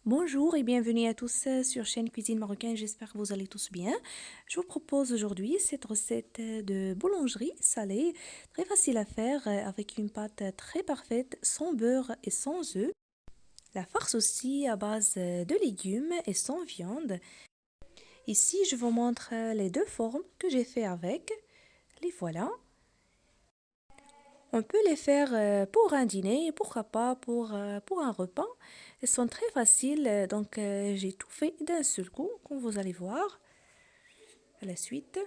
Bonjour et bienvenue à tous sur chaîne Cuisine Marocaine, j'espère que vous allez tous bien. Je vous propose aujourd'hui cette recette de boulangerie salée, très facile à faire avec une pâte très parfaite, sans beurre et sans œufs. La farce aussi à base de légumes et sans viande. Ici, je vous montre les deux formes que j'ai fait avec. Les voilà. On peut les faire pour un dîner, pourquoi pas pour un repas. Elles sont très faciles, donc j'ai tout fait d'un seul coup, comme vous allez voir à la suite.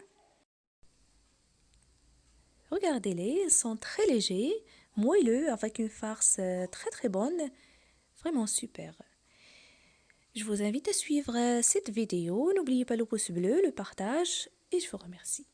Regardez-les, ils sont très légers, moelleux, avec une farce très très bonne, vraiment super. Je vous invite à suivre cette vidéo, n'oubliez pas le pouce bleu, le partage, et je vous remercie.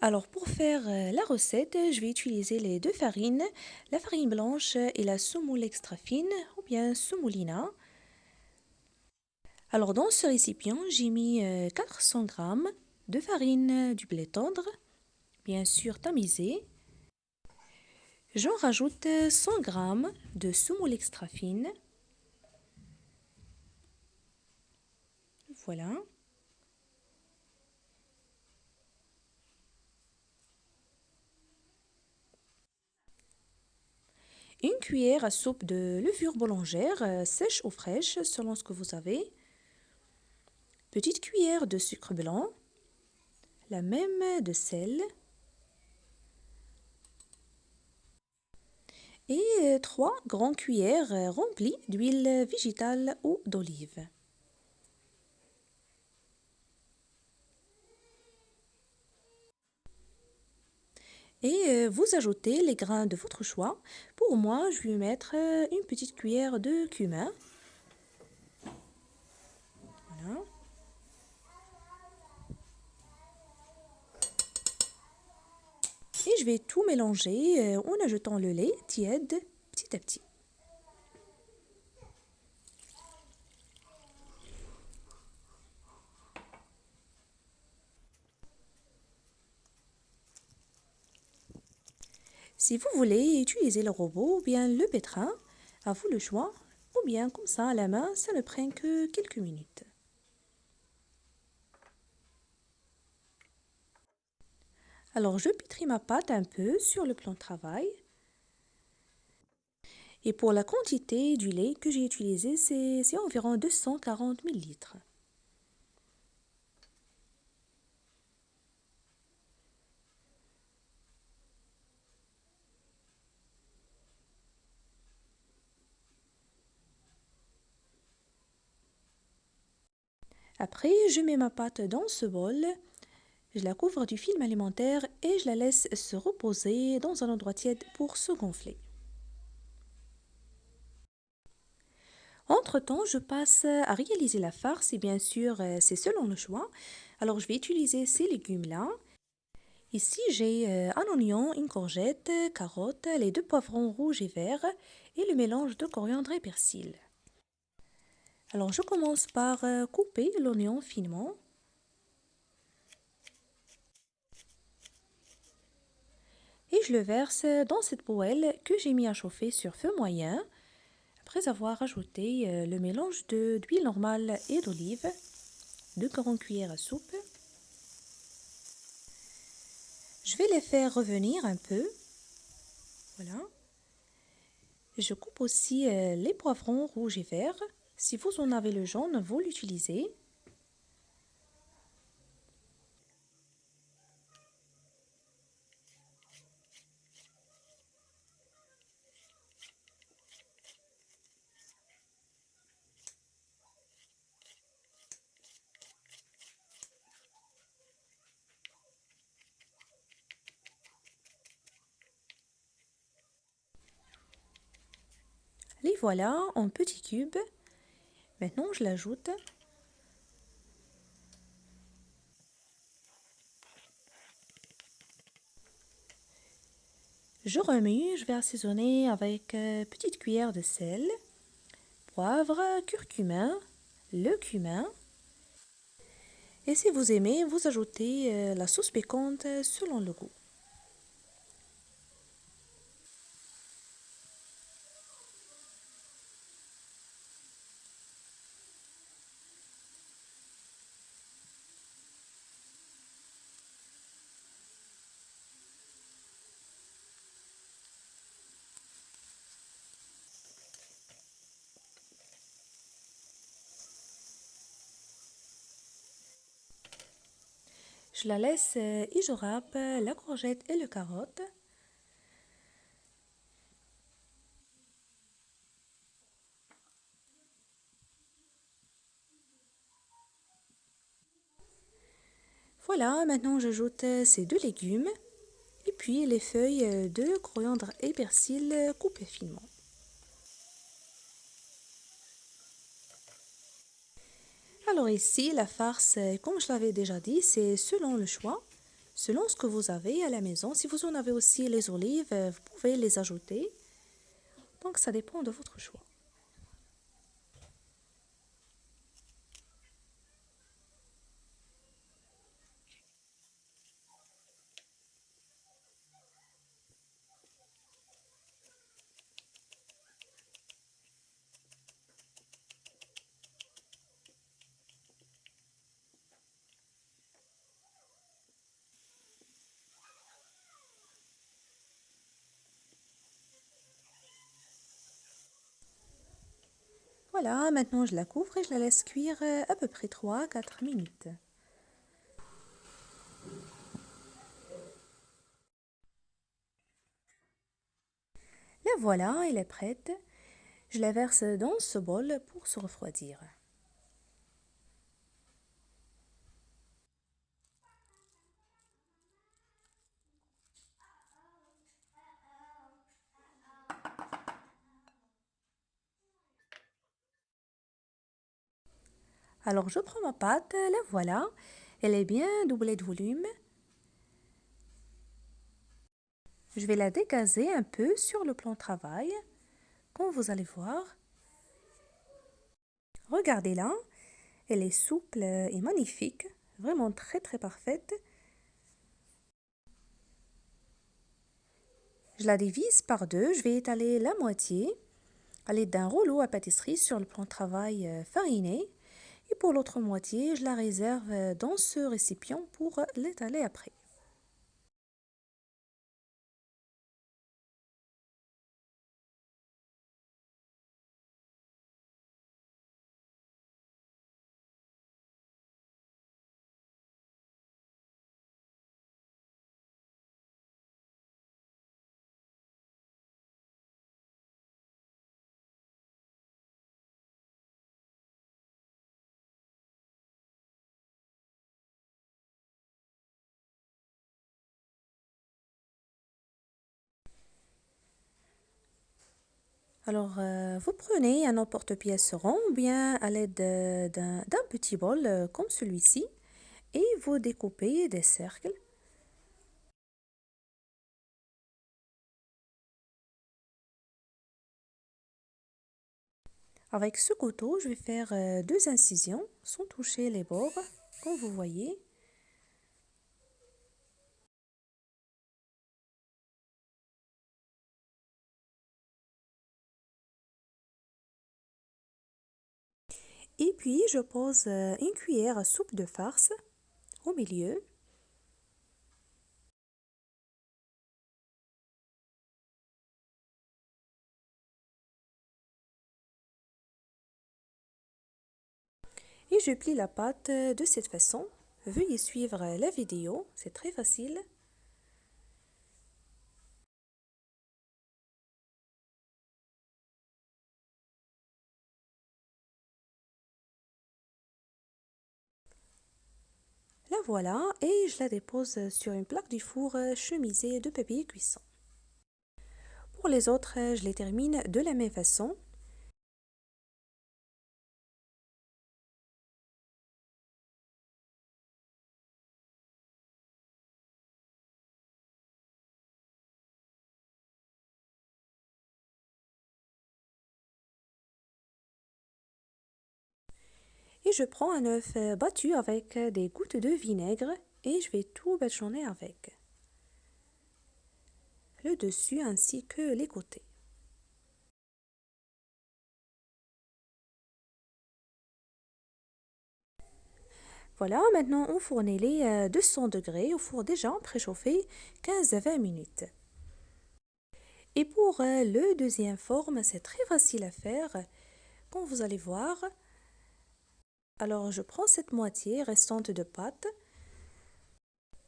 Alors pour faire la recette, je vais utiliser les deux farines, la farine blanche et la semoule extra fine ou bien semolina. Alors dans ce récipient, j'ai mis 400 g de farine du blé tendre, bien sûr tamisée. J'en rajoute 100 g de semoule extra fine. Voilà. Une cuillère à soupe de levure boulangère, sèche ou fraîche, selon ce que vous avez. Petite cuillère de sucre blanc. La même de sel. Et 3 grandes cuillères remplies d'huile végétale ou d'olive. Et vous ajoutez les grains de votre choix. Pour moi, je vais mettre une petite cuillère de cumin. Voilà. Et je vais tout mélanger en ajoutant le lait tiède petit à petit. Si vous voulez utiliser le robot ou bien le pétrin, à vous le choix, ou bien comme ça à la main, ça ne prend que quelques minutes. Alors je pétris ma pâte un peu sur le plan de travail. Et pour la quantité du lait que j'ai utilisé, c'est environ 240 ml. Après, je mets ma pâte dans ce bol, je la couvre du film alimentaire et je la laisse se reposer dans un endroit tiède pour se gonfler. Entre-temps, je passe à réaliser la farce et bien sûr, c'est selon le choix. Alors, je vais utiliser ces légumes-là. Ici, j'ai un oignon, une courgette, carottes, les deux poivrons rouges et verts et le mélange de coriandre et persil. Alors, je commence par couper l'oignon finement. Et je le verse dans cette poêle que j'ai mis à chauffer sur feu moyen. Après avoir ajouté le mélange d'huile normale et d'olive, 2 grandes cuillères à soupe, je vais les faire revenir un peu. Voilà. Je coupe aussi les poivrons rouges et verts. Si vous en avez le jaune, vous l'utilisez. Les voilà en petits cubes. Maintenant, je l'ajoute. Je remue, je vais assaisonner avec petite cuillère de sel, poivre, curcuma, le cumin. Et si vous aimez, vous ajoutez la sauce piquante selon le goût. Je la laisse et je râpe la courgette et le carotte. Voilà, maintenant j'ajoute ces deux légumes et puis les feuilles de coriandre et persil coupées finement. Alors ici, la farce, comme je l'avais déjà dit, c'est selon le choix, selon ce que vous avez à la maison. Si vous en avez aussi les olives, vous pouvez les ajouter. Donc ça dépend de votre choix. Voilà, maintenant je la couvre et je la laisse cuire à peu près 3 à 4 minutes. La voilà, elle est prête. Je la verse dans ce bol pour se refroidir. Alors je prends ma pâte, la voilà. Elle est bien doublée de volume. Je vais la dégazer un peu sur le plan de travail, comme vous allez voir. Regardez-la, elle est souple et magnifique, vraiment très très parfaite. Je la divise par deux, je vais étaler la moitié à l'aide d'un rouleau à pâtisserie sur le plan de travail fariné. Et pour l'autre moitié, je la réserve dans ce récipient pour l'étaler après. Alors, vous prenez un emporte-pièce rond ou bien à l'aide d'un petit bol comme celui-ci et vous découpez des cercles. Avec ce couteau, je vais faire deux incisions sans toucher les bords, comme vous voyez. Et puis, je pose une cuillère à soupe de farce au milieu. Et je plie la pâte de cette façon. Veuillez suivre la vidéo, c'est très facile. La voilà et je la dépose sur une plaque du four chemisée de papier cuisson. Pour les autres, je les termine de la même façon. Et je prends un œuf battu avec des gouttes de vinaigre et je vais tout badigeonner avec le dessus ainsi que les côtés. Voilà, maintenant enfournez-les à 200 degrés au four déjà préchauffé 15 à 20 minutes. Et pour le deuxième forme, c'est très facile à faire, comme vous allez voir. Alors je prends cette moitié restante de pâte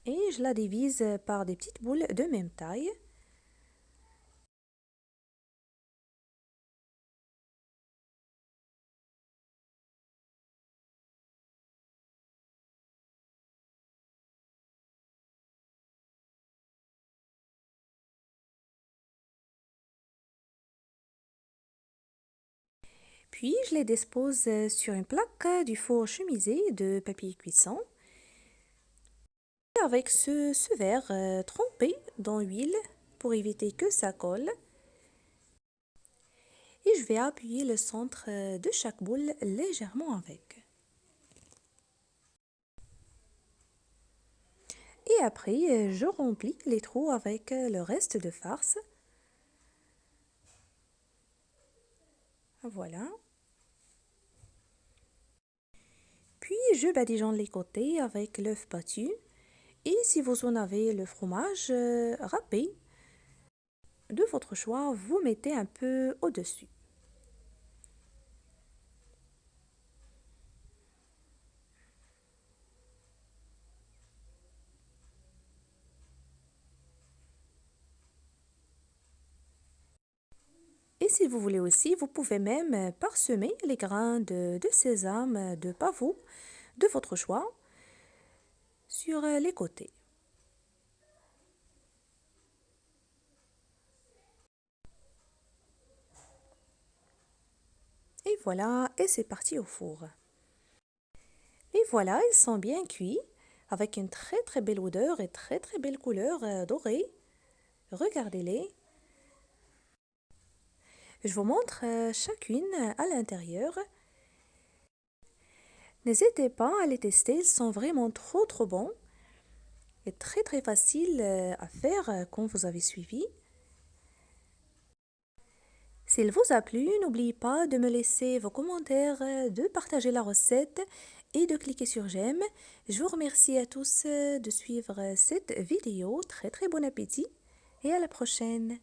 et je la divise par des petites boules de même taille. Puis je les dispose sur une plaque du four chemisé de papier cuisson. Et avec ce verre trempé dans l'huile pour éviter que ça colle. Et je vais appuyer le centre de chaque boule légèrement avec. Et après, je remplis les trous avec le reste de farce. Voilà. Puis je badigeonne les côtés avec l'œuf battu. Et si vous en avez le fromage râpé, de votre choix, vous mettez un peu au-dessus. Et si vous voulez aussi, vous pouvez même parsemer les grains de sésame, de pavot, de votre choix, sur les côtés. Et voilà, et c'est parti au four. Et voilà, ils sont bien cuits, avec une très très belle odeur et très très belle couleur dorée. Regardez-les. Je vous montre chacune à l'intérieur. N'hésitez pas à les tester, ils sont vraiment trop trop bons et très très faciles à faire quand vous avez suivi. S'il vous a plu, n'oubliez pas de me laisser vos commentaires, de partager la recette et de cliquer sur j'aime. Je vous remercie à tous de suivre cette vidéo. Très très bon appétit et à la prochaine.